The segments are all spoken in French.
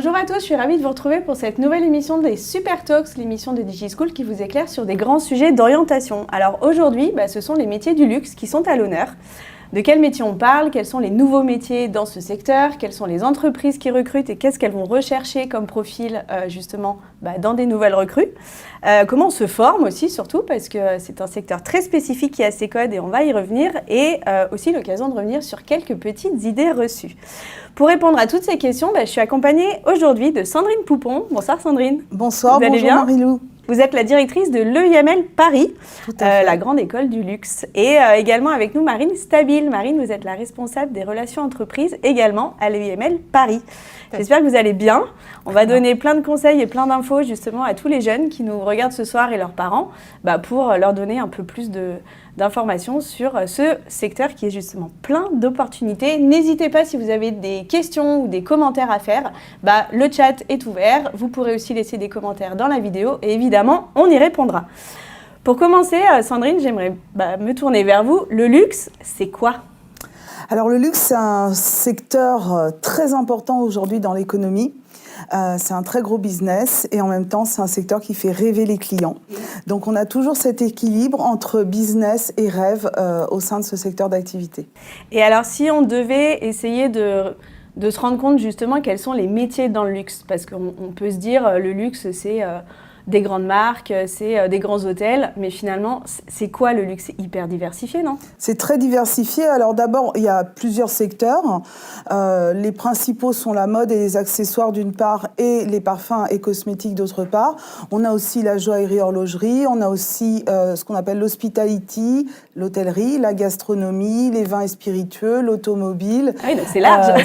Bonjour à tous, je suis ravie de vous retrouver pour cette nouvelle émission des Super Talks, l'émission de DigiSchool qui vous éclaire sur des grands sujets d'orientation. Alors aujourd'hui, ce sont les métiers du luxe qui sont à l'honneur. De quels métiers on parle, quels sont les nouveaux métiers dans ce secteur, quelles sont les entreprises qui recrutent et qu'est-ce qu'elles vont rechercher comme profil justement dans des nouvelles recrues. Comment on se forme aussi surtout parce que c'est un secteur très spécifique qui a ses codes et on va y revenir et aussi l'occasion de revenir sur quelques petites idées reçues. Pour répondre à toutes ces questions, je suis accompagnée aujourd'hui de Sandrine Poupon. Bonsoir Sandrine. Bonsoir, vous allez bonjour bien Marie-Lou. Vous êtes la directrice de l'EIML Paris, la grande école du luxe. Et également avec nous Marine Stabile. Marine, vous êtes la responsable des relations entreprises également à l'EIML Paris. J'espère que vous allez bien. On va donner plein de conseils et plein d'infos justement à tous les jeunes qui nous regardent ce soir et leurs parents pour leur donner un peu plus d'informations sur ce secteur qui est justement plein d'opportunités. N'hésitez pas si vous avez des questions ou des commentaires à faire. Le chat est ouvert. Vous pourrez aussi laisser des commentaires dans la vidéo et évidemment, on y répondra. Pour commencer, Sandrine, j'aimerais me tourner vers vous. Le luxe, c'est quoi ? Alors le luxe, c'est un secteur très important aujourd'hui dans l'économie. C'est un très gros business et en même temps, c'est un secteur qui fait rêver les clients. Donc, on a toujours cet équilibre entre business et rêve au sein de ce secteur d'activité. Et alors, si on devait essayer de se rendre compte justement quels sont les métiers dans le luxe, parce qu'on peut se dire le luxe, c'est des grandes marques, c'est des grands hôtels, mais finalement, c'est quoi le luxe ? C'est hyper diversifié, non ? C'est très diversifié. Alors d'abord, il y a plusieurs secteurs. Les principaux sont la mode et les accessoires d'une part et les parfums et cosmétiques d'autre part. On a aussi la joaillerie-horlogerie, on a aussi ce qu'on appelle l'hospitality, l'hôtellerie, la gastronomie, les vins et spiritueux, l'automobile. Ah oui, donc c'est large.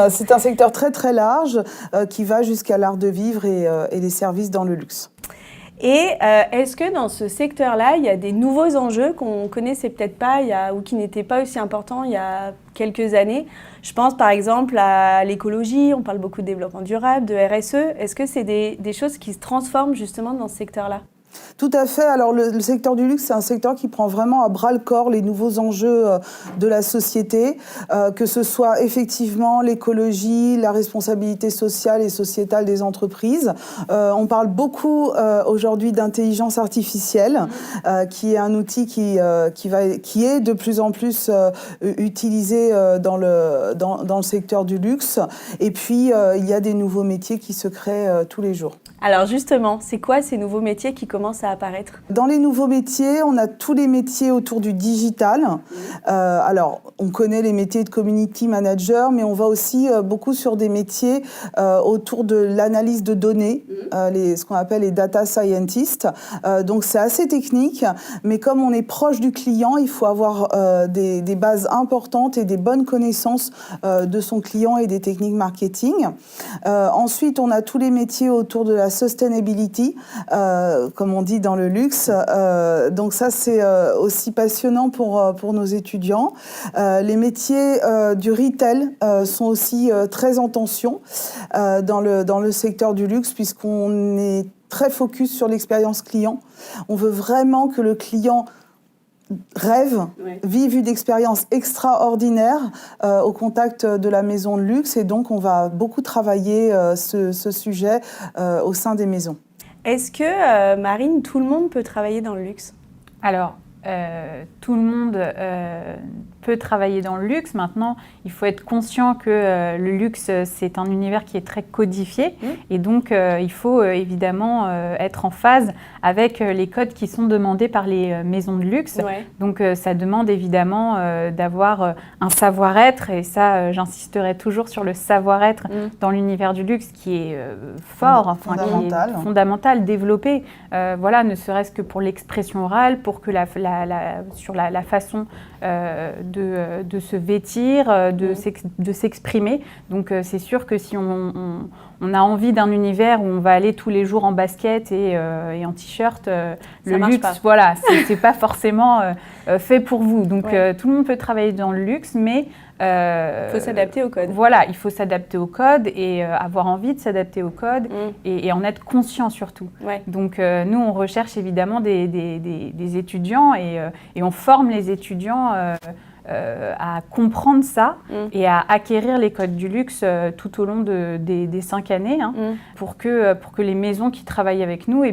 C'est un secteur très très large qui va jusqu'à l'art de vivre et les services dans le luxe. Et est-ce que dans ce secteur-là, il y a des nouveaux enjeux qu'on ne connaissait peut-être pas ou qui n'étaient pas aussi importants il y a quelques années ? Je pense par exemple à l'écologie, on parle beaucoup de développement durable, de RSE. Est-ce que c'est des choses qui se transforment justement dans ce secteur-là ? Tout à fait. Alors le secteur du luxe, c'est un secteur qui prend vraiment à bras le corps les nouveaux enjeux de la société, que ce soit effectivement l'écologie, la responsabilité sociale et sociétale des entreprises. On parle beaucoup aujourd'hui d'intelligence artificielle, qui est un outil qui est de plus en plus utilisé dans le secteur du luxe. Et puis il y a des nouveaux métiers qui se créent tous les jours. Alors justement, c'est quoi ces nouveaux métiers qui commencent à apparaître ? Dans les nouveaux métiers, on a tous les métiers autour du digital. Alors, on connaît les métiers de community manager, mais on va aussi beaucoup sur des métiers autour de l'analyse de données, ce qu'on appelle les data scientists. Donc, c'est assez technique, mais comme on est proche du client, il faut avoir des bases importantes et des bonnes connaissances de son client et des techniques marketing. Ensuite, on a tous les métiers autour de la sustainability, comme on dit dans le luxe. Donc ça, c'est aussi passionnant pour nos étudiants. Les métiers du retail sont aussi très en tension dans le secteur du luxe, puisqu'on est très focus sur l'expérience client. On veut vraiment que le client rêve, vive une expérience extraordinaire au contact de la maison de luxe, et donc on va beaucoup travailler ce sujet au sein des maisons. Est-ce que, Marine, tout le monde peut travailler dans le luxe ? Alors, tout le monde peut travailler dans le luxe. Maintenant, il faut être conscient que le luxe, c'est un univers qui est très codifié. Et donc, il faut évidemment être en phase avec les codes qui sont demandés par les maisons de luxe. Ouais. Donc, ça demande évidemment d'avoir un savoir-être. Et ça, j'insisterai toujours sur le savoir-être dans l'univers du luxe qui est fort, fondamental. Qui est fondamental, développé. Voilà, ne serait-ce que pour l'expression orale, pour que sur la façon de se vêtir, de s'exprimer. Donc c'est sûr que si on a envie d'un univers où on va aller tous les jours en basket et en t-shirt, le luxe, voilà, c'est pas forcément fait pour vous. Donc tout le monde peut travailler dans le luxe, mais il faut s'adapter au code. Voilà, il faut s'adapter au code et avoir envie de s'adapter au code et en être conscient surtout. Ouais. Donc nous, on recherche évidemment des étudiants et on forme les étudiants à comprendre ça et à acquérir les codes du luxe tout au long des 5 années pour que les maisons qui travaillent avec nous,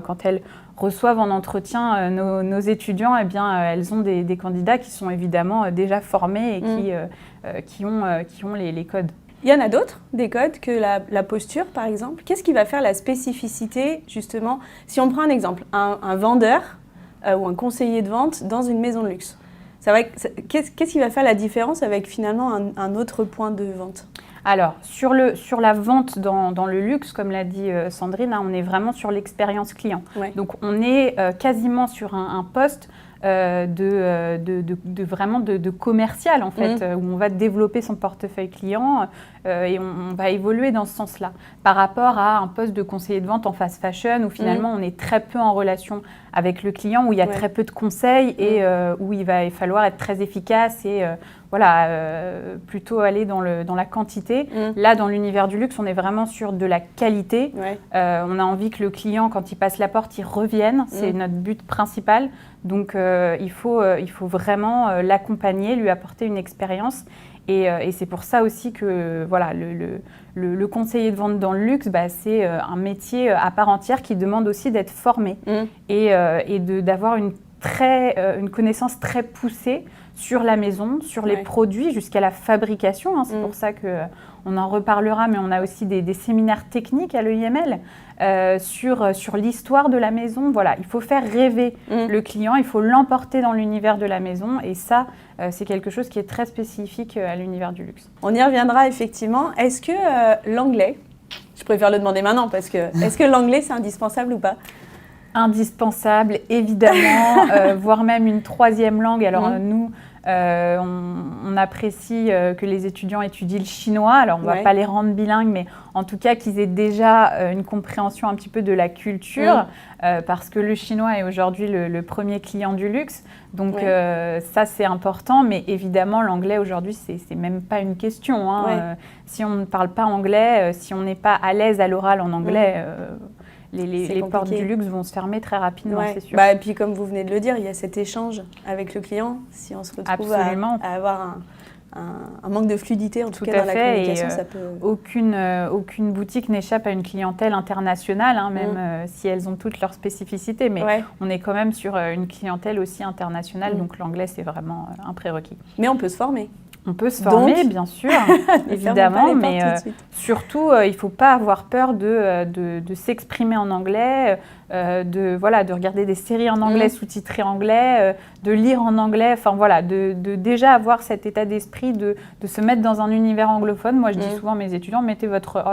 quand elles reçoivent en entretien nos étudiants, elles ont des candidats qui sont évidemment déjà formés et qui ont les codes. Il y en a d'autres, des codes, que la posture, par exemple. Qu'est-ce qui va faire la spécificité, justement, si on prend un exemple, un vendeur ou un conseiller de vente dans une maison de luxe? Qu'est-ce qui va faire la différence avec finalement un autre point de vente? Alors, sur la vente dans le luxe, comme l'a dit Sandrine, on est vraiment sur l'expérience client. Ouais. Donc, on est quasiment sur un poste de commercial, en fait, où on va développer son portefeuille client et on va évoluer dans ce sens-là. Par rapport à un poste de conseiller de vente en fast fashion, où finalement, on est très peu en relation avec le client, où il y a très peu de conseils et où il va falloir être très efficace et plutôt aller dans la quantité. Là, dans l'univers du luxe, on est vraiment sur de la qualité. Ouais. On a envie que le client, quand il passe la porte, il revienne. C'est notre but principal. Donc, il faut vraiment l'accompagner, lui apporter une expérience. Et c'est pour ça aussi que le conseiller de vente dans le luxe, c'est un métier à part entière qui demande aussi d'être formé et d'avoir une connaissance très poussée sur la maison, sur les produits, jusqu'à la fabrication. C'est pour ça qu'on en reparlera, mais on a aussi des séminaires techniques à l'EIML sur l'histoire de la maison. Voilà, il faut faire rêver le client, il faut l'emporter dans l'univers de la maison. Et ça, c'est quelque chose qui est très spécifique à l'univers du luxe. On y reviendra effectivement. Est-ce que l'anglais, je préfère le demander maintenant, est-ce que l'anglais, c'est indispensable ou pas ? Indispensable, évidemment, voire même une 3e langue. Alors nous, on apprécie que les étudiants étudient le chinois. Alors on ne va pas les rendre bilingues, mais en tout cas qu'ils aient déjà une compréhension un petit peu de la culture, parce que le chinois est aujourd'hui le premier client du luxe. Donc ça, c'est important. Mais évidemment, l'anglais aujourd'hui, c'est même pas une question. Si on ne parle pas anglais, si on n'est pas à l'aise à l'oral en anglais... Les portes du luxe vont se fermer très rapidement, c'est sûr. Et puis comme vous venez de le dire, il y a cet échange avec le client. Si on se retrouve à avoir un manque de fluidité, en tout cas dans la communication, ça peut... Aucune boutique n'échappe à une clientèle internationale, même si elles ont toutes leurs spécificités. Mais on est quand même sur une clientèle aussi internationale, donc l'anglais, c'est vraiment un prérequis. Mais on peut se former. On peut se former, bien sûr, évidemment, mais surtout, il ne faut pas avoir peur de s'exprimer en anglais, de regarder des séries en anglais sous-titrées anglais, de lire en anglais, de déjà avoir cet état d'esprit de se mettre dans un univers anglophone. Moi, je dis souvent à mes étudiants, mettez votre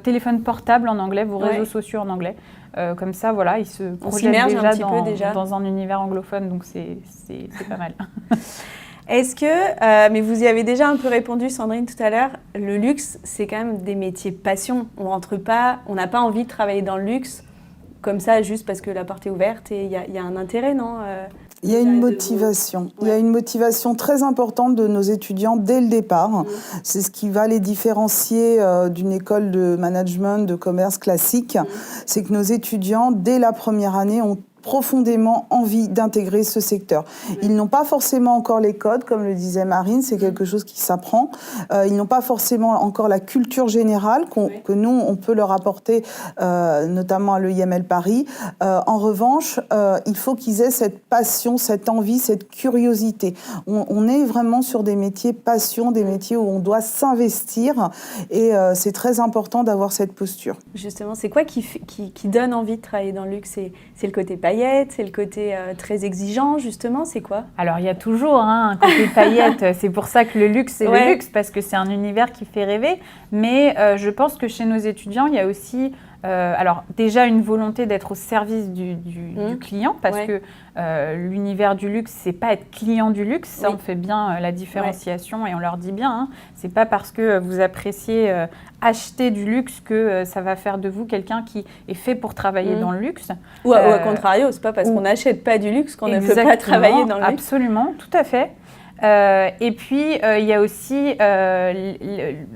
téléphone portable en anglais, vos réseaux sociaux en anglais. Comme ça, ils se projettent déjà dans un univers anglophone, donc c'est pas mal. Est-ce que, mais vous y avez déjà un peu répondu, Sandrine, tout à l'heure, le luxe, c'est quand même des métiers passion. On n'a pas envie de travailler dans le luxe comme ça, juste parce que la porte est ouverte et il y a un intérêt, non Il y a une motivation. Il y a une motivation très importante de nos étudiants dès le départ. C'est ce qui va les différencier d'une école de management, de commerce classique. C'est que nos étudiants, dès la première année, ont profondément envie d'intégrer ce secteur. Ils n'ont pas forcément encore les codes, comme le disait Marine, c'est quelque chose qui s'apprend. Ils n'ont pas forcément encore la culture générale que nous, on peut leur apporter, notamment à l'EIML Paris. En revanche, il faut qu'ils aient cette passion, cette envie, cette curiosité. On est vraiment sur des métiers passion, des métiers où on doit s'investir et c'est très important d'avoir cette posture. Justement, c'est quoi qui donne envie de travailler dans le luxe ? C'est le côté paillettes, c'est le côté très exigeant, justement, c'est quoi ? Alors, il y a toujours un côté paillettes. C'est pour ça que le luxe, c'est le luxe, parce que c'est un univers qui fait rêver. Mais je pense que chez nos étudiants, il y a aussi... alors déjà une volonté d'être au service du client, parce que l'univers du luxe, c'est pas être client du luxe, ça on fait bien la différenciation et on leur dit bien, c'est pas parce que vous appréciez acheter du luxe que ça va faire de vous quelqu'un qui est fait pour travailler dans le luxe. Ou à contrario, c'est pas parce qu'on n'achète pas du luxe qu'on ne peut pas travailler dans le luxe. Absolument, tout à fait. Et puis, il y a aussi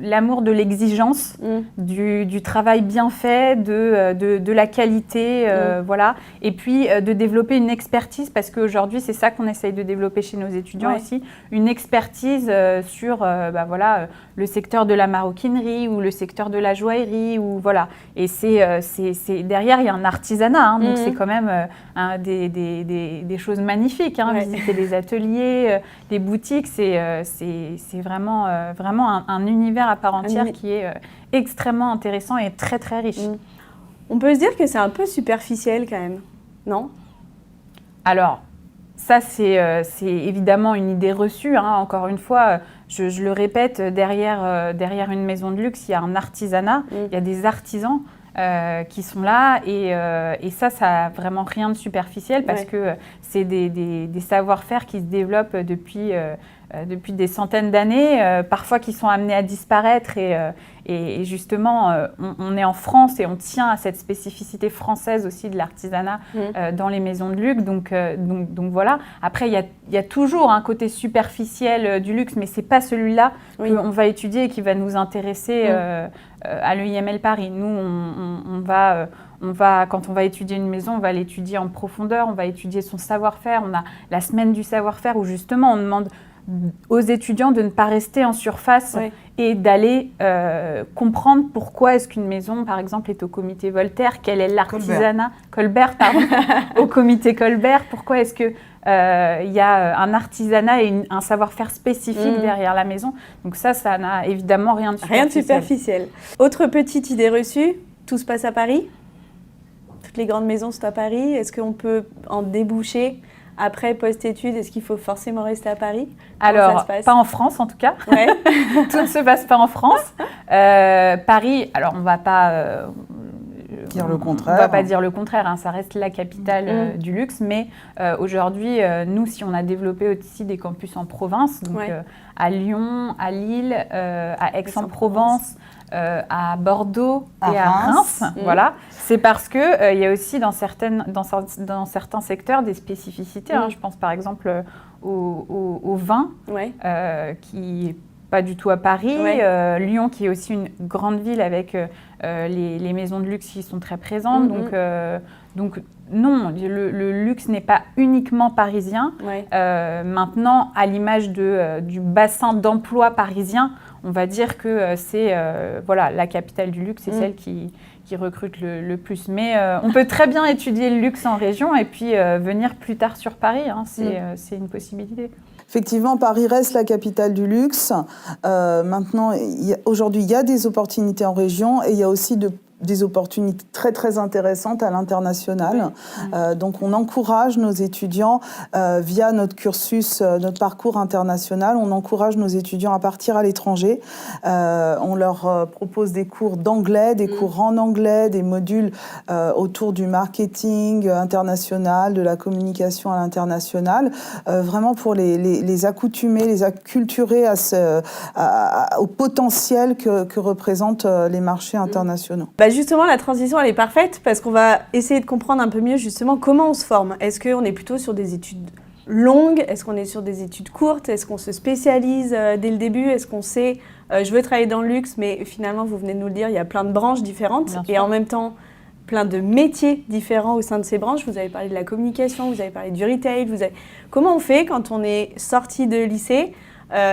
l'amour de l'exigence, du travail bien fait, de la qualité, voilà. Et puis, de développer une expertise, parce qu'aujourd'hui, c'est ça qu'on essaye de développer chez nos étudiants aussi, une expertise sur voilà, le secteur de la maroquinerie ou le secteur de la joaillerie. Ou, voilà. Et derrière, il y a un artisanat, hein, donc c'est quand même des choses magnifiques. Hein, visiter les ateliers, les boutiques, c'est vraiment un univers à part entière qui est extrêmement intéressant et très très riche. On peut se dire que c'est un peu superficiel quand même, non? Alors, ça c'est évidemment une idée reçue, hein. Encore une fois, je le répète, derrière une maison de luxe, il y a un artisanat, il y a des artisans qui sont là et ça a vraiment rien de superficiel parce que c'est des savoir-faire qui se développent depuis des centaines d'années, parfois qui sont amenés à disparaître et justement on est en France et on tient à cette spécificité française aussi de l'artisanat dans les maisons de luxe, donc voilà. Après il y a toujours un côté superficiel du luxe, mais c'est pas celui-là qu'on va étudier et qui va nous intéresser à l'EIML Paris. Nous quand on va étudier une maison, on va l'étudier en profondeur, on va étudier son savoir-faire. On a la semaine du savoir-faire où justement on demande aux étudiants de ne pas rester en surface et d'aller comprendre pourquoi est-ce qu'une maison, par exemple, est au comité Voltaire, quel est l'artisanat Colbert, pardon, au comité Colbert, pourquoi est-ce que y a un artisanat et un savoir-faire spécifique derrière la maison. Donc ça n'a évidemment rien de superficiel. Rien de superficiel. Autre petite idée reçue, tout se passe à Paris? Toutes les grandes maisons sont à Paris. Est-ce qu'on peut en déboucher après, post-études, est-ce qu'il faut forcément rester à Paris? Alors, pas en France en tout cas. Tout ne se passe pas en France. Paris, alors on ne va pas dire le contraire. On va pas dire le contraire, hein, ça reste la capitale du luxe, mais aujourd'hui, nous, si on a développé aussi des campus en province, donc à Lyon, à Lille, à Aix-en-Provence, à Bordeaux et à Reims, voilà, c'est parce que il y a aussi dans certains secteurs des spécificités. Hein, je pense par exemple au vin, qui est pas du tout à Paris, Lyon qui est aussi une grande ville avec les maisons de luxe qui sont très présentes, donc non, le luxe n'est pas uniquement parisien. Maintenant, à l'image du bassin d'emploi parisien, on va dire que c'est voilà, la capitale du luxe, c'est celle qui recrute le plus. Mais on peut très bien étudier le luxe en région et puis venir plus tard sur Paris, hein, c'est une possibilité. Effectivement, Paris reste la capitale du luxe. Maintenant, aujourd'hui, il y a des opportunités en région et il y a aussi des opportunités très très intéressantes à l'international. Donc on encourage nos étudiants via notre cursus, notre parcours international, on encourage nos étudiants à partir à l'étranger. On leur propose des cours d'anglais, des cours en anglais, des modules autour du marketing international, de la communication à l'international, vraiment pour les accoutumer, les acculturer au potentiel que représentent les marchés internationaux. Justement, la transition, elle est parfaite parce qu'on va essayer de comprendre un peu mieux justement comment on se forme. Est-ce qu'on est plutôt sur des études longues? Est-ce qu'on est sur des études courtes? Est-ce qu'on se spécialise dès le début? Est-ce qu'on sait, je veux travailler dans le luxe, mais finalement, vous venez de nous le dire, il y a plein de branches différentes et en même temps, plein de métiers différents au sein de ces branches. Vous avez parlé de la communication, vous avez parlé du retail. Comment on fait quand on est sorti de lycée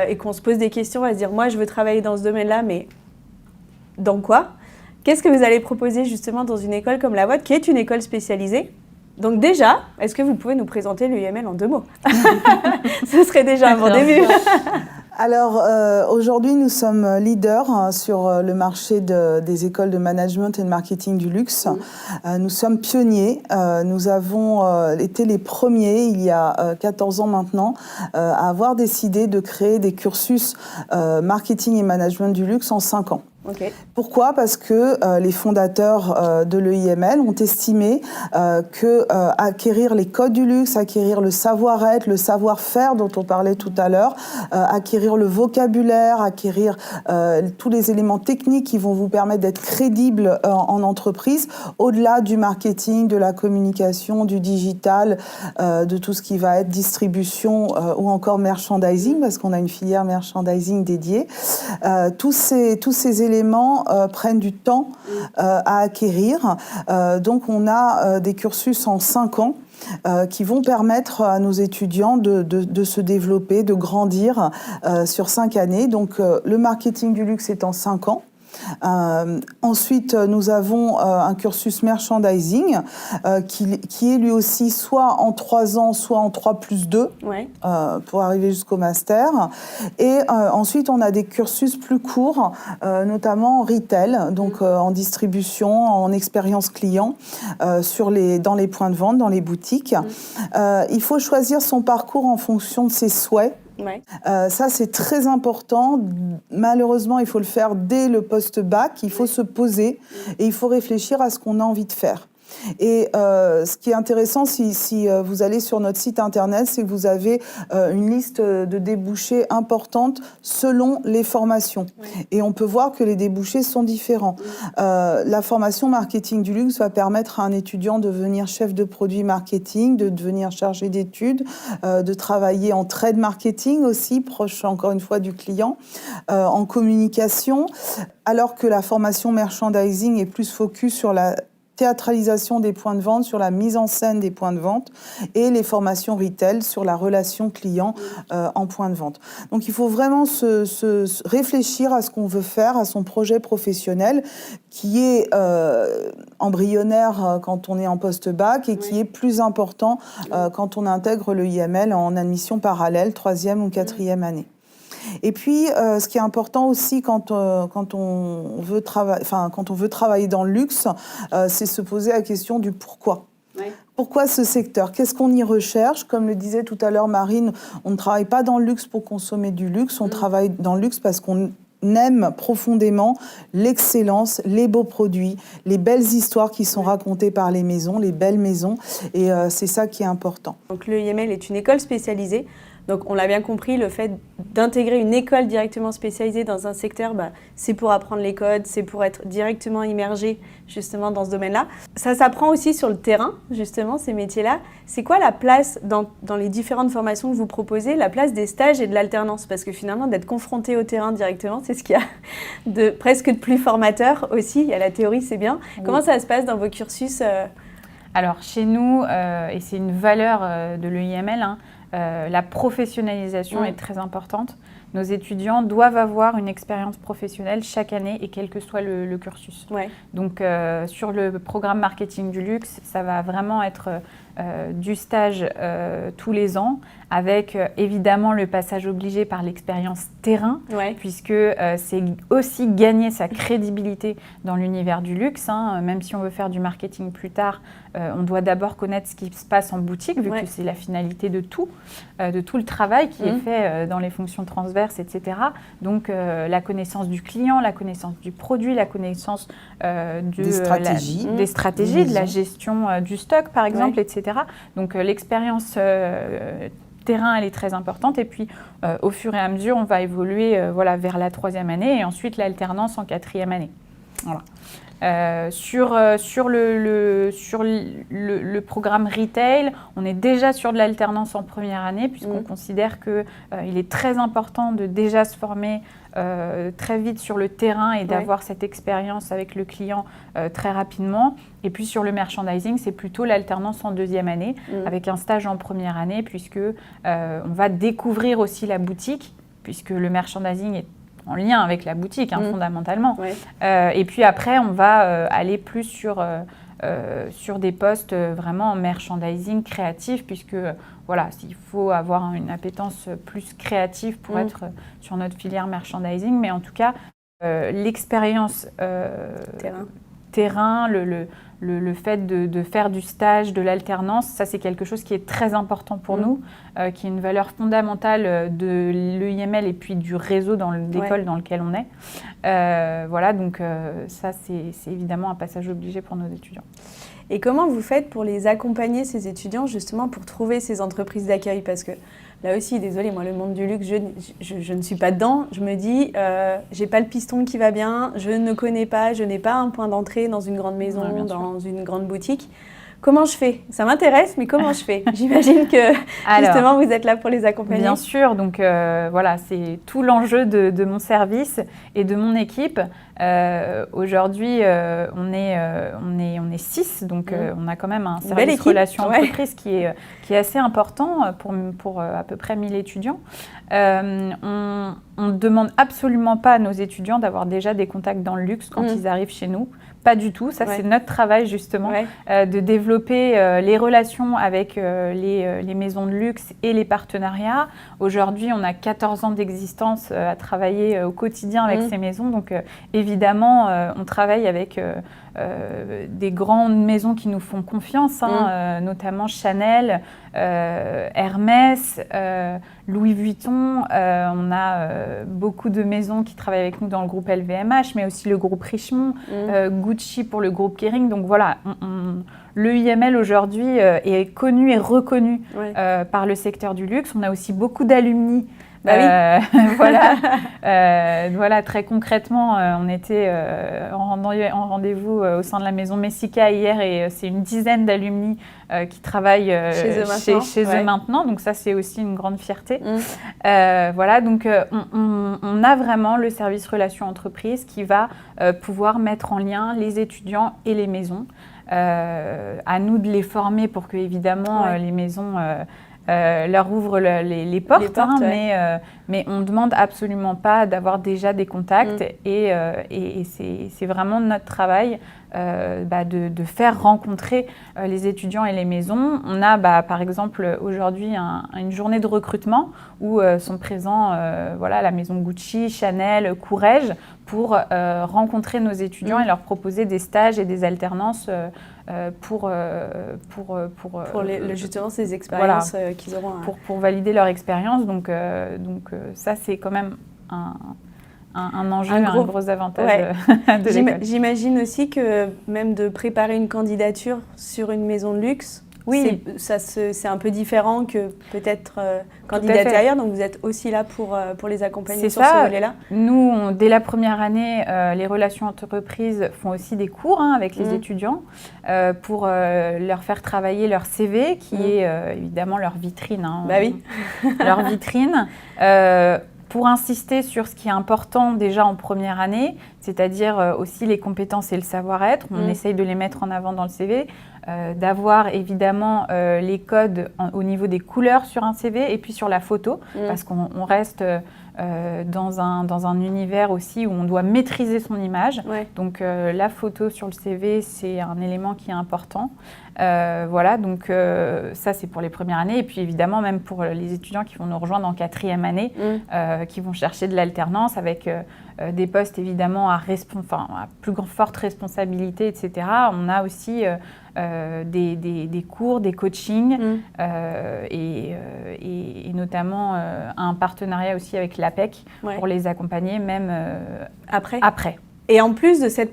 et qu'on se pose des questions, on va se dire, moi, je veux travailler dans ce domaine-là, mais dans quoi? Qu'est-ce que vous allez proposer justement dans une école comme la vôtre, qui est une école spécialisée? Donc déjà, est-ce que vous pouvez nous présenter l'EIML en 2 mots? Ce serait déjà un bon début. Alors, aujourd'hui, nous sommes leaders sur le marché des écoles de management et de marketing du luxe. Nous sommes pionniers. Nous avons été les premiers, il y a 14 ans maintenant, à avoir décidé de créer des cursus marketing et management du luxe en 5 ans. Okay. Pourquoi ? Parce que les fondateurs de l'EIML ont estimé que acquérir les codes du luxe, acquérir le savoir-être, le savoir-faire dont on parlait tout à l'heure, acquérir le vocabulaire, acquérir tous les éléments techniques qui vont vous permettre d'être crédible en entreprise, au-delà du marketing, de la communication, du digital, de tout ce qui va être distribution ou encore merchandising, parce qu'on a une filière merchandising dédiée. Tous ces éléments prennent du temps à acquérir. Donc on a des cursus en 5 ans qui vont permettre à nos étudiants de se développer, de grandir sur 5 années. Donc le marketing du luxe est en 5 ans. Ensuite, nous avons un cursus merchandising qui est lui aussi soit en 3 ans, soit en 3+2 pour arriver jusqu'au master. Et ensuite, on a des cursus plus courts, notamment en retail, donc en distribution, en expérience client, dans les points de vente, dans les boutiques. Il faut choisir son parcours en fonction de ses souhaits. Ouais. Ça, c'est très important. Malheureusement, il faut le faire dès le post-bac. Il faut se poser et il faut réfléchir à ce qu'on a envie de faire. Et ce qui est intéressant, si vous allez sur notre site internet, c'est que vous avez une liste de débouchés importante selon les formations. Ouais. Et on peut voir que les débouchés sont différents. La formation marketing du luxe va permettre à un étudiant de devenir chef de produit marketing, de devenir chargé d'études, de travailler en trade marketing aussi, proche encore une fois du client, en communication, alors que la formation merchandising est plus focus sur la théâtralisation des points de vente, sur la mise en scène des points de vente, et les formations retail sur la relation client en point de vente. Donc il faut vraiment réfléchir à ce qu'on veut faire, à son projet professionnel, qui est embryonnaire quand on est en post-bac et qui est plus important quand on intègre le IML en admission parallèle, 3e ou 4e année. Et puis, ce qui est important aussi quand on veut travailler dans le luxe, c'est se poser la question du pourquoi. Ouais. Pourquoi ce secteur ? Qu'est-ce qu'on y recherche ? Comme le disait tout à l'heure Marine, on ne travaille pas dans le luxe pour consommer du luxe, on travaille dans le luxe parce qu'on aime profondément l'excellence, les beaux produits, les belles histoires qui sont racontées par les maisons, les belles maisons, et c'est ça qui est important. Donc l'EIML est une école spécialisée. Donc on l'a bien compris, le fait d'intégrer une école directement spécialisée dans un secteur, c'est pour apprendre les codes, c'est pour être directement immergé justement dans ce domaine-là. Ça s'apprend aussi sur le terrain, justement, ces métiers-là. C'est quoi la place dans les différentes formations que vous proposez, la place des stages et de l'alternance ? Parce que finalement, d'être confronté au terrain directement, c'est ce qu'il y a presque de plus formateur aussi. Il y a la théorie, c'est bien. Oui. Comment ça se passe dans vos cursus Alors chez nous, et c'est une valeur de l'EIML, la professionnalisation est très importante. Nos étudiants doivent avoir une expérience professionnelle chaque année et quel que soit le cursus. Ouais. Donc sur le programme marketing du luxe, ça va vraiment être du stage tous les ans, avec évidemment le passage obligé par l'expérience terrain, puisque c'est aussi gagner sa crédibilité dans l'univers du luxe. Même si on veut faire du marketing plus tard, on doit d'abord connaître ce qui se passe en boutique, vu que c'est la finalité de tout le travail qui est fait dans les fonctions transverses, etc. Donc la connaissance du client, la connaissance du produit, la connaissance des stratégies, de la gestion du stock, par exemple, etc. Donc l'expérience terrain, elle est très importante. Et puis, au fur et à mesure, on va évoluer vers la 3e année et ensuite l'alternance en 4e année. Voilà. Sur le programme retail, on est déjà sur de l'alternance en première année puisqu'on considère qu'il est très important de déjà se former très vite sur le terrain et d'avoir cette expérience avec le client très rapidement. Et puis sur le merchandising, c'est plutôt l'alternance en 2e année avec un stage en première année puisque on va découvrir aussi la boutique puisque le merchandising est en lien avec la boutique, fondamentalement. Et puis après, on va aller plus sur des postes vraiment en merchandising créatif, puisque il faut avoir une appétence plus créative pour être sur notre filière merchandising. Mais en tout cas, l'expérience terrain, le fait de faire du stage, de l'alternance, ça c'est quelque chose qui est très important pour nous, qui est une valeur fondamentale de l'EIML et puis du réseau d'école dans lequel on est. Voilà, donc ça c'est évidemment un passage obligé pour nos étudiants. Et comment vous faites pour les accompagner, ces étudiants, justement pour trouver ces entreprises d'accueil? Parce que là aussi, désolée, moi, le monde du luxe, je ne suis pas dedans. Je me dis, j'ai pas le piston qui va bien, je ne connais pas, je n'ai pas un point d'entrée dans une grande maison, dans une grande boutique. Comment je fais? Ça m'intéresse, mais comment je fais? J'imagine que justement, vous êtes là pour les accompagner. Bien sûr, donc voilà, c'est tout l'enjeu de mon service et de mon équipe. Aujourd'hui, on est 6, donc on a quand même un service relation entreprise qui est assez important pour à peu près 1000 étudiants. On ne demande absolument pas à nos étudiants d'avoir déjà des contacts dans le luxe quand ils arrivent chez nous. Pas du tout, ça c'est notre travail justement, de développer les relations avec les maisons de luxe et les partenariats. Aujourd'hui, on a 14 ans d'existence à travailler au quotidien avec ces maisons, donc évidemment, on travaille avec des grandes maisons qui nous font confiance, notamment Chanel, Hermès, Louis Vuitton. On a beaucoup de maisons qui travaillent avec nous dans le groupe LVMH, mais aussi le groupe Richemont, Gucci pour le groupe Kering. Donc voilà, l'EIML aujourd'hui est connu et reconnu par le secteur du luxe. On a aussi beaucoup d'alumni. Voilà, très concrètement, on était en rendez-vous au sein de la maison Messica hier et c'est une dizaine d'alumni qui travaillent chez eux maintenant. Donc ça, c'est aussi une grande fierté. Voilà, donc on a vraiment le service relations entreprises qui va pouvoir mettre en lien les étudiants et les maisons. À nous de les former pour que, évidemment, les maisons leur ouvrent les portes, mais on ne demande absolument pas d'avoir déjà des contacts et c'est vraiment notre travail de faire rencontrer les étudiants et les maisons. On a par exemple aujourd'hui une journée de recrutement où sont présents la maison Gucci, Chanel, Courrèges pour rencontrer nos étudiants et leur proposer des stages et des alternances pour justement ces expériences qu'ils auront. Pour valider leur expérience. Donc ça, c'est quand même un enjeu, un gros avantage de l'école. J'imagine aussi que même de préparer une candidature sur une maison de luxe, c'est un peu différent que peut-être candidater ailleurs. Donc vous êtes aussi là pour les accompagner sur ce volet-là. Nous, dès la première année, les relations entreprises font aussi des cours avec les étudiants pour leur faire travailler leur CV, qui est évidemment leur vitrine. Leur vitrine. Pour insister sur ce qui est important déjà en première année, c'est-à-dire aussi les compétences et le savoir-être. On essaye de les mettre en avant dans le CV, d'avoir évidemment les codes au niveau des couleurs sur un CV et puis sur la photo, parce qu'on reste dans un univers aussi où on doit maîtriser son image. Donc la photo sur le CV, c'est un élément qui est important. Voilà, donc ça c'est pour les premières années et puis évidemment même pour les étudiants qui vont nous rejoindre en 4e année, qui vont chercher de l'alternance avec des postes évidemment à plus forte responsabilité, etc. On a aussi des cours, des coachings et notamment un partenariat aussi avec l'APEC pour les accompagner même après. Et en plus de cette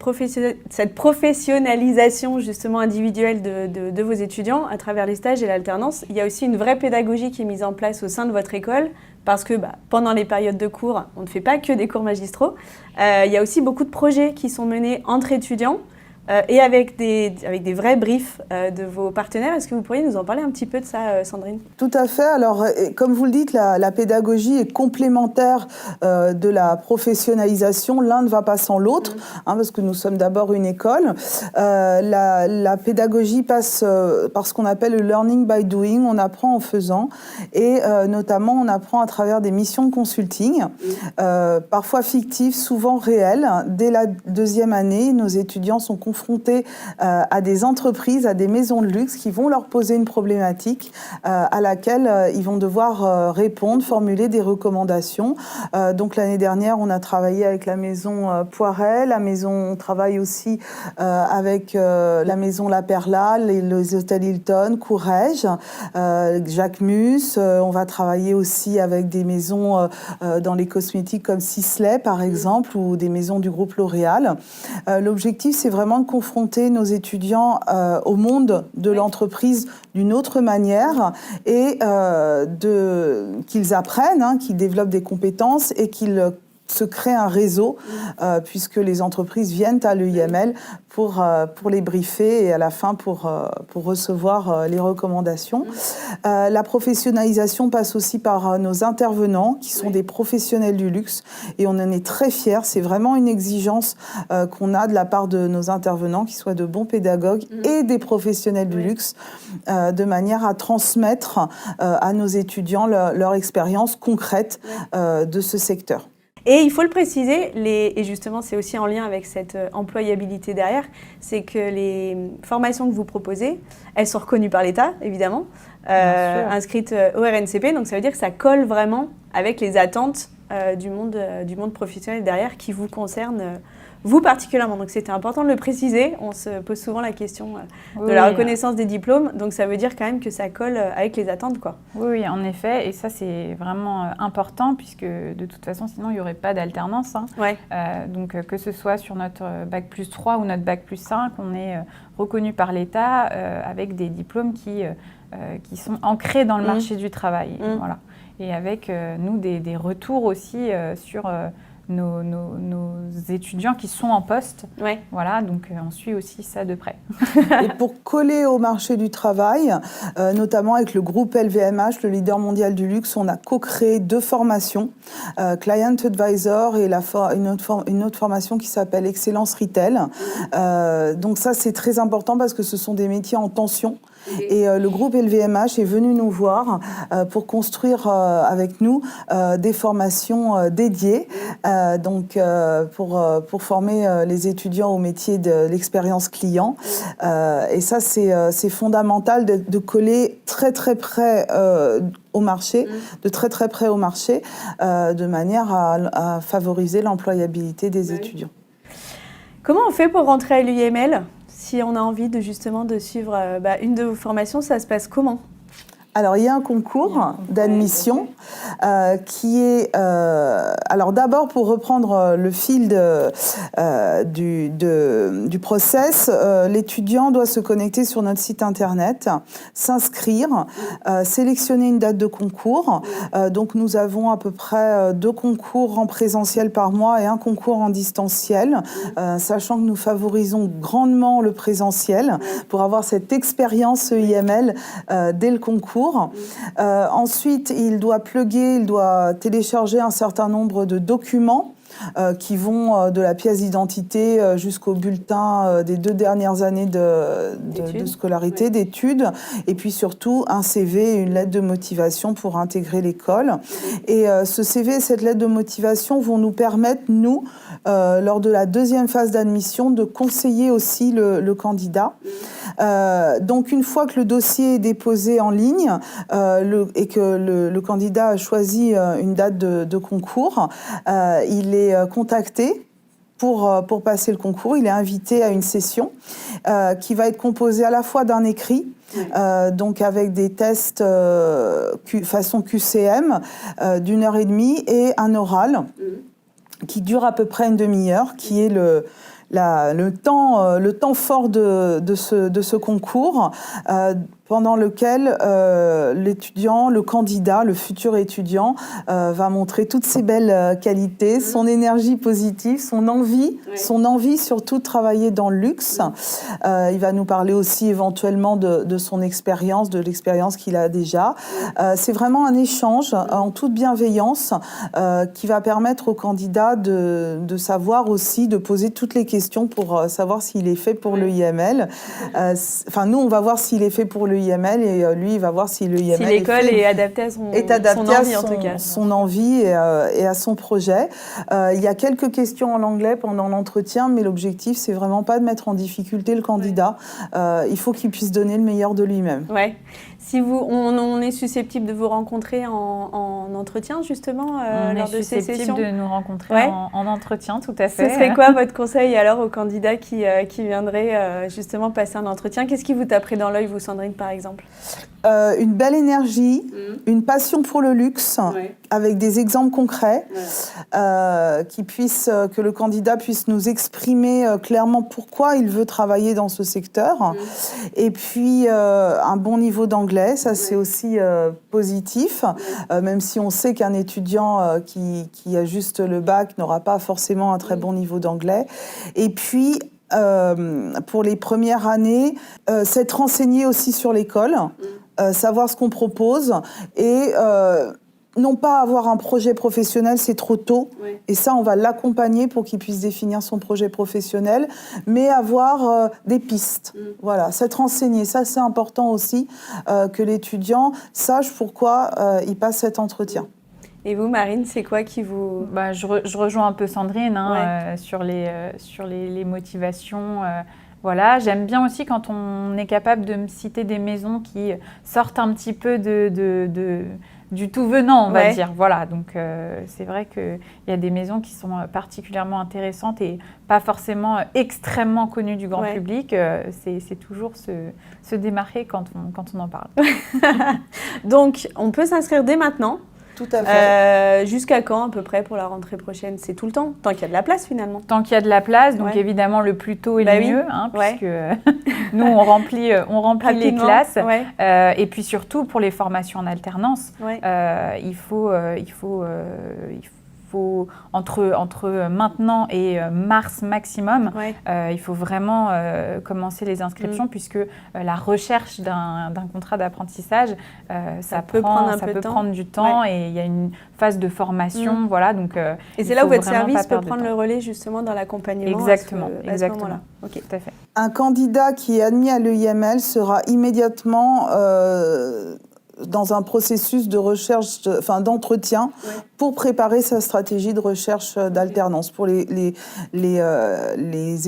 professionnalisation justement individuelle de vos étudiants à travers les stages et l'alternance, il y a aussi une vraie pédagogie qui est mise en place au sein de votre école parce que pendant les périodes de cours, on ne fait pas que des cours magistraux. Il y a aussi beaucoup de projets qui sont menés entre étudiants et avec des vrais briefs de vos partenaires. Est-ce que vous pourriez nous en parler un petit peu de ça, Sandrine? Tout à fait. Alors, comme vous le dites, la pédagogie est complémentaire de la professionnalisation. L'un ne va pas sans l'autre, parce que nous sommes d'abord une école. La pédagogie passe par ce qu'on appelle le learning by doing. On apprend en faisant. Et notamment, on apprend à travers des missions de consulting, parfois fictives, souvent réelles. Dès la 2e année, nos étudiants sont confrontés confrontés à des entreprises, à des maisons de luxe qui vont leur poser une problématique à laquelle ils vont devoir répondre, formuler des recommandations. Donc l'année dernière, on a travaillé avec la maison Poiret, on travaille aussi avec la maison La Perla, les hôtels Hilton, Courrèges, Jacques Mus. On va travailler aussi avec des maisons dans les cosmétiques comme Sisley, par exemple, ou des maisons du groupe L'Oréal. L'objectif, c'est vraiment de confronter nos étudiants au monde de l'entreprise d'une autre manière et qu'ils apprennent, qu'ils développent des compétences et qu'ils se créent un réseau, puisque les entreprises viennent à l'EIML pour les briefer et à la fin pour recevoir les recommandations. La professionnalisation passe aussi par nos intervenants, qui sont des professionnels du luxe, et on en est très fiers. C'est vraiment une exigence qu'on a de la part de nos intervenants, qui soient de bons pédagogues et des professionnels du luxe, de manière à transmettre à nos étudiants leur expérience concrète de ce secteur. Et il faut le préciser, et justement c'est aussi en lien avec cette employabilité derrière, c'est que les formations que vous proposez, elles sont reconnues par l'État, évidemment, inscrites au RNCP, donc ça veut dire que ça colle vraiment avec les attentes du monde professionnel derrière qui vous concerne, vous particulièrement. Donc c'était important de le préciser, on se pose souvent la question de la reconnaissance des diplômes, donc ça veut dire quand même que ça colle avec les attentes, quoi. Oui, en effet, et ça c'est vraiment important puisque de toute façon sinon il n'y aurait pas d'alternance. Donc que ce soit sur notre Bac+3 ou notre Bac+5, on est reconnu par l'État avec des diplômes qui sont ancrés dans le marché du travail. Voilà. Et avec nous des retours aussi sur nos étudiants qui sont en poste. Voilà, donc on suit aussi ça de près. Et pour coller au marché du travail, notamment avec le groupe LVMH, le leader mondial du luxe, on a co-créé 2 formations, Client Advisor et une autre formation qui s'appelle Excellence Retail. Donc ça, c'est très important parce que ce sont des métiers en tension. Et le groupe LVMH est venu nous voir pour construire avec nous des formations dédiées, pour former les étudiants au métier de l'expérience client. Et ça, c'est fondamental de coller très très près au marché, de très très près au marché, de manière à favoriser l'employabilité des étudiants. Comment on fait pour rentrer à l'UIML ? Si on a envie de suivre une de vos formations, ça se passe comment ? Alors, il y a un concours d'admission qui est... alors, d'abord, pour reprendre le fil du process, l'étudiant doit se connecter sur notre site internet, s'inscrire, sélectionner une date de concours. Donc, nous avons à peu près 2 concours en présentiel par mois et un concours en distanciel, sachant que nous favorisons grandement le présentiel pour avoir cette expérience EIML dès le concours. Ensuite, il doit télécharger un certain nombre de documents qui vont de la pièce d'identité jusqu'au bulletin des 2 dernières années de scolarité, d'études, et puis surtout un CV et une lettre de motivation pour intégrer l'école. Et ce CV et cette lettre de motivation vont nous permettre, nous, lors de la 2e phase d'admission, de conseiller aussi le candidat. Donc une fois que le dossier est déposé en ligne et que le candidat a choisi une date de concours, il est contacté pour passer le concours. Il est invité à une session qui va être composée à la fois d'un écrit, donc avec des tests façon QCM d'1h30 et un oral qui dure à peu près une demi-heure, qui est le temps fort de ce concours, pendant lequel l'étudiant, le candidat, le futur étudiant va montrer toutes ses belles qualités, son énergie positive, son envie surtout de travailler dans le luxe. Il va nous parler aussi éventuellement de son expérience, de l'expérience qu'il a déjà. C'est vraiment un échange en toute bienveillance qui va permettre au candidat de savoir aussi, de poser toutes les questions pour savoir s'il est fait pour l'EIML. Nous, on va voir s'il est fait pour l'EIML l'EIML et lui, il va voir si l'EIML si l'école est adaptée à son envie, en tout cas. Son envie et à son projet. Il y a quelques questions en anglais pendant l'entretien, mais l'objectif, c'est vraiment pas de mettre en difficulté le candidat. Il faut qu'il puisse donner le meilleur de lui-même. Ouais. Si on est susceptible de vous rencontrer en entretien, justement, lors de ces sessions. On est susceptible de nous rencontrer en entretien, tout à fait. Ce serait quoi votre conseil alors aux candidats qui viendraient justement passer un entretien? Qu'est-ce qui vous taperait dans l'œil, vous, Sandrine, par exemple? Une belle énergie, une passion pour le luxe, avec des exemples concrets, que le candidat puisse nous exprimer clairement pourquoi il veut travailler dans ce secteur. Et puis, un bon niveau d'anglais, ça c'est aussi positif, même si on sait qu'un étudiant qui a juste le bac n'aura pas forcément un très bon niveau d'anglais. Et puis, pour les premières années, s'être renseigné aussi sur l'école, savoir ce qu'on propose et non pas avoir un projet professionnel, c'est trop tôt. Et ça, on va l'accompagner pour qu'il puisse définir son projet professionnel, mais avoir des pistes. Voilà, s'être renseigné, ça c'est important aussi, que l'étudiant sache pourquoi il passe cet entretien. Et vous, Marine, c'est quoi qui vous... Je rejoins un peu Sandrine sur les motivations. Voilà, j'aime bien aussi quand on est capable de me citer des maisons qui sortent un petit peu du tout venant, on va dire. Voilà, donc c'est vrai qu'il y a des maisons qui sont particulièrement intéressantes et pas forcément extrêmement connues du grand public. C'est toujours se démarquer quand on en parle. Donc, on peut s'inscrire dès maintenant. Tout à fait. Jusqu'à quand à peu près pour la rentrée prochaine? C'est tout le temps, tant qu'il y a de la place finalement. Tant qu'il y a de la place, donc évidemment le plus tôt est le mieux, puisque nous on remplit les classes. Et puis surtout pour les formations en alternance, il faut entre maintenant et mars maximum, il faut vraiment commencer les inscriptions puisque la recherche d'un contrat d'apprentissage, ça peut prendre du temps et il y a une phase de formation. Voilà, donc, et c'est là où votre service peut prendre le relais justement dans l'accompagnement. Exactement. À ce moment-là. Okay. Tout à fait. Un candidat qui est admis à l'EIML sera immédiatement dans un processus de recherche, d'entretien pour préparer sa stratégie de recherche d'alternance. Pour les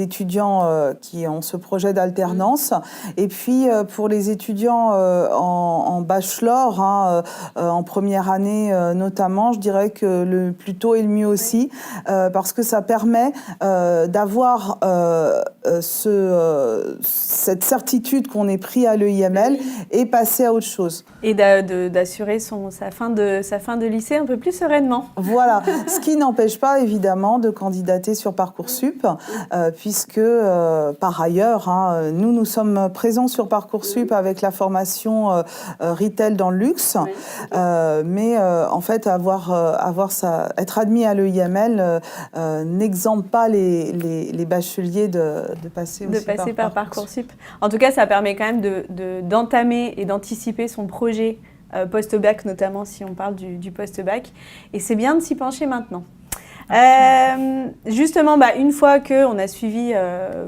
étudiants qui ont ce projet d'alternance. Et puis, pour les étudiants en bachelor, en première année notamment, je dirais que le plus tôt est le mieux aussi, parce que ça permet d'avoir cette certitude qu'on est pris à l'EIML et passer à autre chose. Et d'assurer sa fin de lycée un peu plus sereinement. Voilà, ce qui n'empêche pas évidemment de candidater sur Parcoursup, puisque par ailleurs, nous sommes présents sur Parcoursup avec la formation Retail dans le luxe, mais en fait être admis à l'EIML n'exempte pas les bacheliers de passer par Parcoursup. En tout cas, ça permet quand même d'entamer et d'anticiper son projet post-bac, notamment si on parle du post-bac. Et c'est bien de s'y pencher maintenant. Justement, une fois qu'on a suivi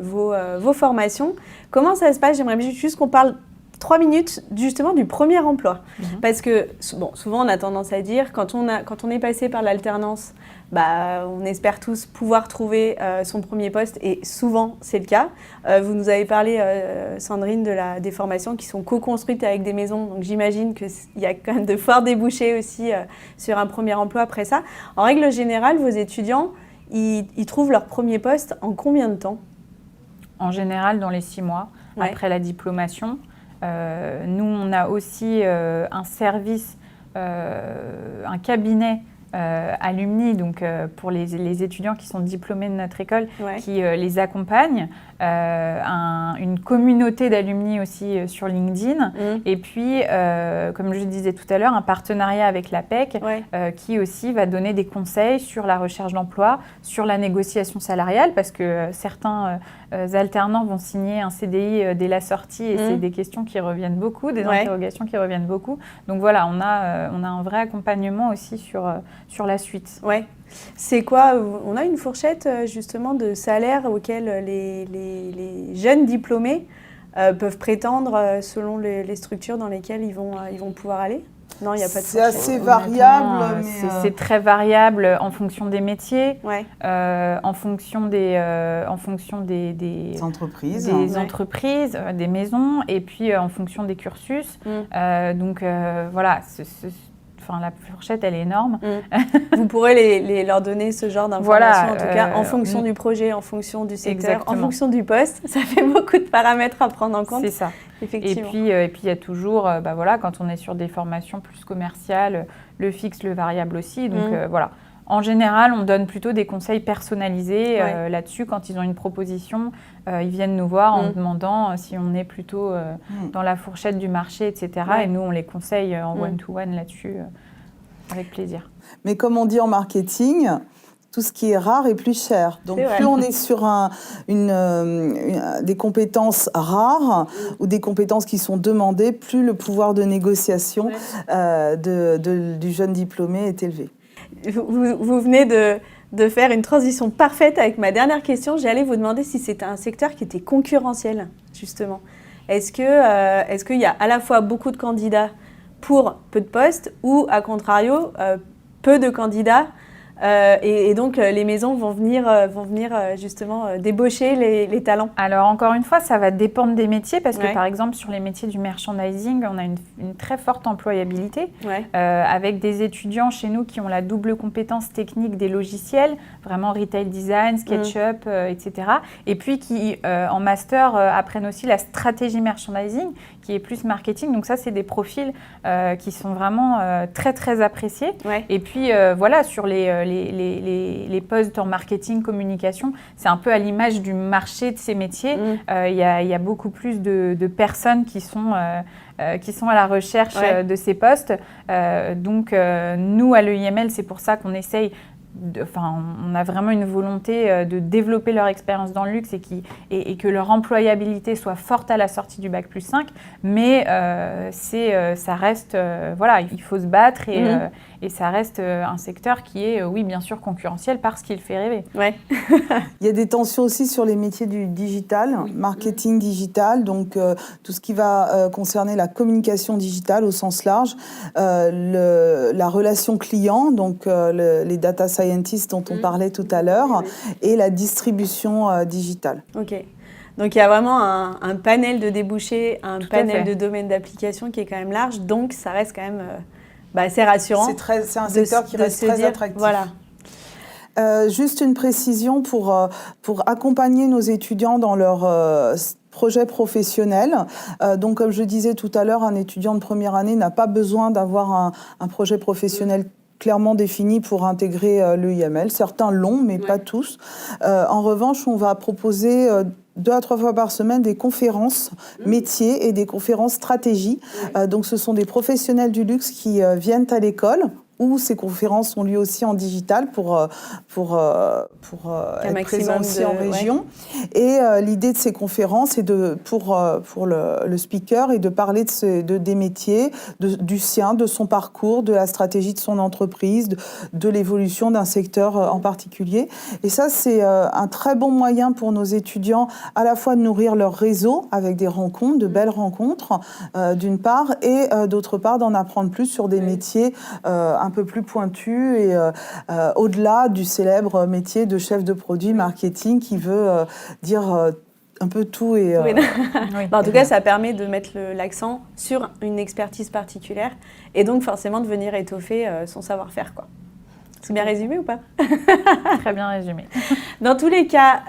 vos formations, comment ça se passe? J'aimerais juste qu'on parle 3 minutes justement du premier emploi. Parce que souvent on a tendance à dire, quand on est passé par l'alternance, on espère tous pouvoir trouver son premier poste, et souvent c'est le cas. Vous nous avez parlé, Sandrine, des formations qui sont co-construites avec des maisons, donc j'imagine qu'il y a quand même de forts débouchés aussi sur un premier emploi après ça. En règle générale, vos étudiants, ils trouvent leur premier poste en combien de temps? En général, dans les 6 mois, après la diplomation. Nous, on a aussi un service, un cabinet alumni, donc pour les étudiants qui sont diplômés de notre école, qui les accompagnent, une communauté d'alumni aussi sur LinkedIn, et puis, comme je disais tout à l'heure, un partenariat avec l'APEC qui aussi va donner des conseils sur la recherche d'emploi, sur la négociation salariale, parce que certains alternants vont signer un CDI dès la sortie, et c'est des questions qui reviennent beaucoup, des interrogations qui reviennent beaucoup. Donc voilà, on a un vrai accompagnement aussi sur la suite. Ouais. C'est quoi? On a une fourchette justement de salaire auquel les jeunes diplômés peuvent prétendre selon les structures dans lesquelles ils vont pouvoir aller? Non, il n'y a pas de C'est assez variable. C'est très variable en fonction des métiers, ouais. en fonction des entreprises, des maisons, et puis en fonction des cursus. Donc voilà, la fourchette, elle est énorme. Vous pourrez leur donner ce genre d'informations, en tout cas, en fonction du projet, en fonction du secteur, exactement. en fonction du poste. Ça fait beaucoup de paramètres à prendre en compte. C'est ça. Effectivement. Et puis, il y a toujours, quand on est sur des formations plus commerciales, le fixe, le variable aussi. Donc, voilà. En général, on donne plutôt des conseils personnalisés là-dessus. Quand ils ont une proposition, ils viennent nous voir en demandant si on est plutôt dans la fourchette du marché, etc. Et nous, on les conseille en one-to-one là-dessus, avec plaisir. Mais comme on dit en marketing, tout ce qui est rare est plus cher. Donc plus on est sur des compétences rares ou des compétences qui sont demandées, plus le pouvoir de négociation du jeune diplômé est élevé. Vous venez de faire une transition parfaite avec ma dernière question. J'allais vous demander si c'était un secteur qui était concurrentiel, justement. Est-ce qu'il y a à la fois beaucoup de candidats pour peu de postes ou, à contrario, peu de candidats et donc les maisons vont venir justement débaucher les talents? Alors encore une fois, ça va dépendre des métiers parce que par exemple sur les métiers du merchandising, on a une très forte employabilité avec des étudiants chez nous qui ont la double compétence technique des logiciels, vraiment retail design, SketchUp, etc. Et puis qui en master apprennent aussi la stratégie merchandising qui est plus marketing. Donc ça, c'est des profils qui sont vraiment très très appréciés. Et puis voilà, sur les postes en marketing, communication, c'est un peu à l'image du marché de ces métiers. Il y a beaucoup plus de personnes qui sont à la recherche de ces postes. Donc nous, à l'EIML, c'est pour ça qu'on essaye on a vraiment une volonté de développer leur expérience dans le luxe et que leur employabilité soit forte à la sortie du Bac+5, mais ça reste, il faut se battre et ça reste un secteur qui est, oui, bien sûr, concurrentiel parce qu'il fait rêver. Il y a des tensions aussi sur les métiers du digital, marketing digital, donc tout ce qui va concerner la communication digitale au sens large, la relation client, donc les data scientists dont on parlait tout à l'heure, et la distribution digitale. Ok. Donc il y a vraiment un panel de débouchés, un panel de domaines d'application qui est quand même large, donc ça reste quand même assez rassurant. C'est un secteur qui reste très attractif. Voilà. Juste une précision pour accompagner nos étudiants dans leur projet professionnel. Donc, comme je disais tout à l'heure, un étudiant de première année n'a pas besoin d'avoir un projet professionnel clairement défini pour intégrer l'EIML. Certains l'ont, mais pas tous. En revanche, on va proposer 2 à 3 fois par semaine des conférences métiers et des conférences stratégie. Donc, ce sont des professionnels du luxe qui viennent à l'école, où ces conférences ont lieu aussi en digital pour être présents aussi en région. Et l'idée de ces conférences est pour le speaker est de parler des métiers, du sien, de son parcours, de la stratégie de son entreprise, de l'évolution d'un secteur en particulier. Et ça, c'est un très bon moyen pour nos étudiants à la fois de nourrir leur réseau avec des rencontres, de belles rencontres, d'une part, et d'autre part d'en apprendre plus sur des métiers un peu plus pointu et au-delà du célèbre métier de chef de produit marketing qui veut dire un peu tout. Et, en tout cas, ça permet de mettre l'accent sur une expertise particulière et donc forcément de venir étoffer son savoir-faire, quoi. C'est bien résumé ou pas? Très bien résumé. Dans tous les cas,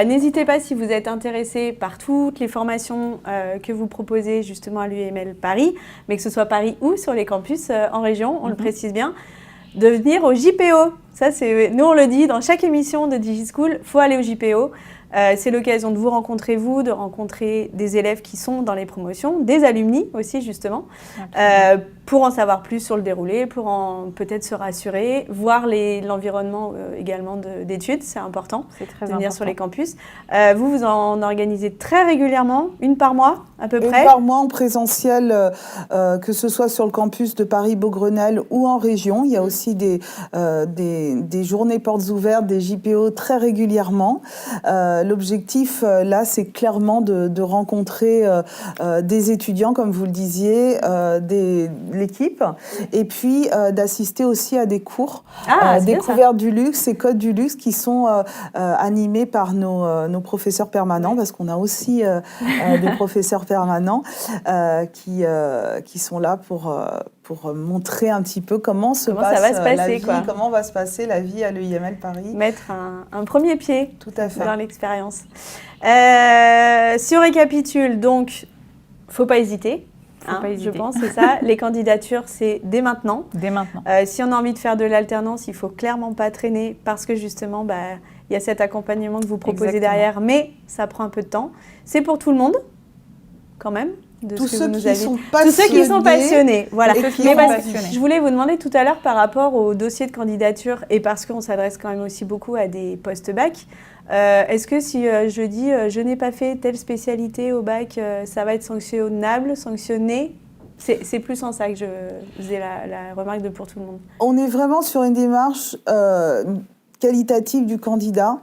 n'hésitez pas si vous êtes intéressé par toutes les formations que vous proposez justement à l'UIML Paris, mais que ce soit Paris ou sur les campus en région, on le précise bien, de venir au JPO. Ça, nous, on le dit dans chaque émission de DigiSchool, il faut aller au JPO. C'est l'occasion de vous rencontrer, de rencontrer des élèves qui sont dans les promotions, des alumni aussi justement, pour en savoir plus sur le déroulé, pour peut-être se rassurer, voir l'environnement également d'études, c'est important, c'est très de venir important. sur les campus. Vous en organisez très régulièrement, une par mois? à peu Une près? par mois en présentiel, que ce soit sur le campus de Paris-Beaugrenelle ou en région. Il y a aussi des journées portes ouvertes, des JPO très régulièrement. L'objectif, là, c'est clairement de rencontrer des étudiants, comme vous le disiez, l'équipe, et puis d'assister aussi à des cours découvertes du luxe et codes du luxe qui sont animés par nos professeurs permanents, parce qu'on a aussi des professeurs permanents qui sont là pour montrer un petit peu comment va se passer la vie à l'EIML Paris. Mettre un premier pied Tout à fait. Dans l'expérience. Si on récapitule, donc, faut pas hésiter. Je pense, c'est ça. Les candidatures, c'est dès maintenant. Dès maintenant. Si on a envie de faire de l'alternance, il faut clairement pas traîner parce que justement, il y a cet accompagnement que vous proposez derrière, mais ça prend un peu de temps. C'est pour tout le monde, quand même. Tous ceux qui sont passionnés. Voilà. Je voulais vous demander tout à l'heure par rapport au dossier de candidature et parce qu'on s'adresse quand même aussi beaucoup à des post-bac. Est-ce que si je dis je n'ai pas fait telle spécialité au bac, ça va être sanctionné? C'est plus en ça que je faisais la remarque de pour tout le monde. On est vraiment sur une démarche qualitative du candidat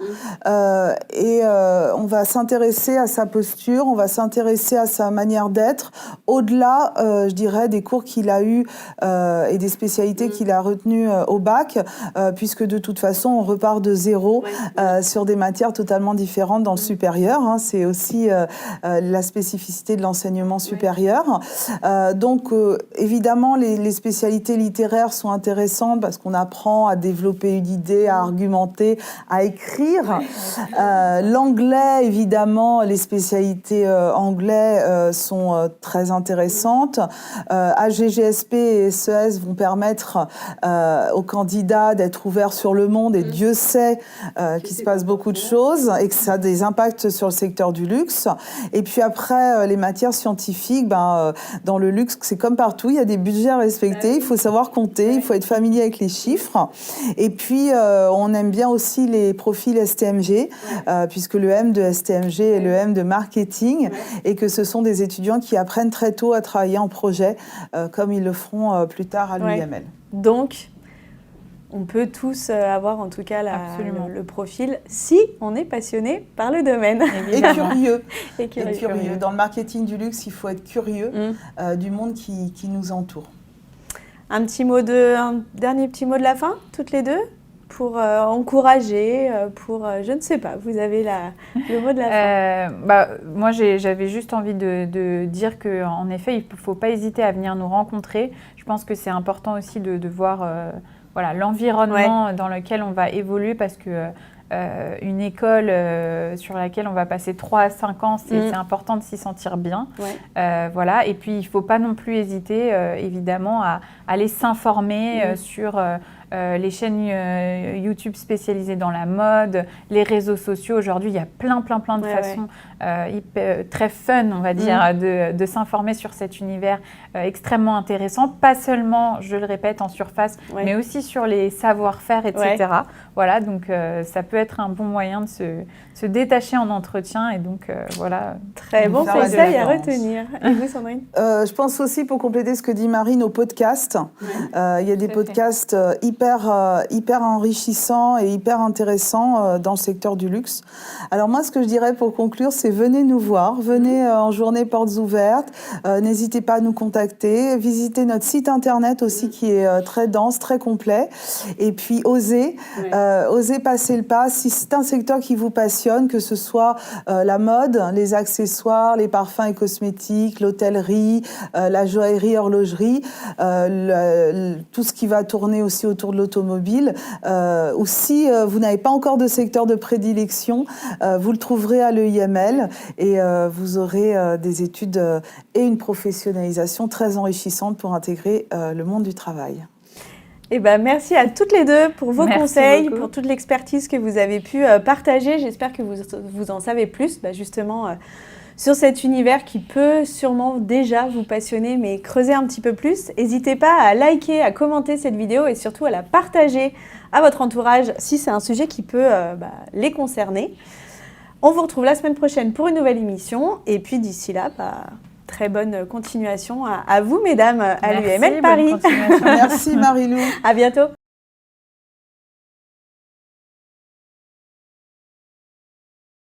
et on va s'intéresser à sa posture, on va s'intéresser à sa manière d'être, au-delà, je dirais, des cours qu'il a eus et des spécialités qu'il a retenues au bac, puisque de toute façon, on repart de zéro sur des matières totalement différentes dans le supérieur. C'est aussi la spécificité de l'enseignement supérieur. Donc, évidemment, les spécialités littéraires sont intéressantes parce qu'on apprend à développer une idée, à argumenter, à écrire. L'anglais, évidemment, les spécialités anglais sont très intéressantes. AGGSP et SES vont permettre aux candidats d'être ouverts sur le monde et Dieu sait qu'il se passe beaucoup de choses et que ça a des impacts sur le secteur du luxe. Et puis après, les matières scientifiques, dans le luxe, c'est comme partout, il y a des budgets à respecter, il faut savoir compter, il faut être familier avec les chiffres. Et puis, on aime bien aussi les profils STMG, puisque le M de STMG est le M de marketing, et que ce sont des étudiants qui apprennent très tôt à travailler en projet, comme ils le feront plus tard à l'UIML. Donc, on peut tous avoir en tout cas le profil si on est passionné par le domaine. Et curieux. Et curieux. Dans le marketing du luxe, il faut être curieux du monde qui nous entoure. Un dernier petit mot de la fin, toutes les deux, pour encourager, je ne sais pas, vous avez le mot de la fin. Moi, j'avais juste envie de dire qu'en effet, il ne faut pas hésiter à venir nous rencontrer. Je pense que c'est important aussi de voir l'environnement dans lequel on va évoluer, parce que une école sur laquelle on va passer 3 à 5 ans, c'est important de s'y sentir bien. Et puis, il ne faut pas non plus hésiter, évidemment, à aller s'informer sur les chaînes YouTube spécialisées dans la mode, les réseaux sociaux. Aujourd'hui, il y a plein de façons très fun, on va dire, de s'informer sur cet univers extrêmement intéressant. Pas seulement, je le répète, en surface, mais aussi sur les savoir-faire, etc. Voilà, donc ça peut être un bon moyen de se détacher en entretien. Et donc, voilà. Très bon conseil à retenir. Et vous, Sandrine? Je pense aussi, pour compléter ce que dit Marine, aux podcasts. Il y a des podcasts hyper enrichissants et hyper intéressants dans le secteur du luxe. Alors moi, ce que je dirais pour conclure, c'est venez nous voir, venez en journée portes ouvertes, n'hésitez pas à nous contacter, visitez notre site internet aussi qui est très dense, très complet, et puis osez passer le pas. Si c'est un secteur qui vous passionne, que ce soit la mode, les accessoires, les parfums et cosmétiques, l'hôtellerie, la joaillerie, horlogerie, tout ce qui va tourner aussi autour de l'automobile, ou si vous n'avez pas encore de secteur de prédilection, vous le trouverez à l'EIML et vous aurez des études et une professionnalisation très enrichissante pour intégrer le monde du travail. Merci à toutes les deux pour vos conseils, pour toute l'expertise que vous avez pu partager. J'espère que vous en savez plus, justement, sur cet univers qui peut sûrement déjà vous passionner, mais creuser un petit peu plus. N'hésitez pas à liker, à commenter cette vidéo et surtout à la partager à votre entourage si c'est un sujet qui peut les concerner. On vous retrouve la semaine prochaine pour une nouvelle émission. Et puis d'ici là, très bonne continuation à vous, mesdames, à l'UML Paris. Merci Marie-Lou. À bientôt.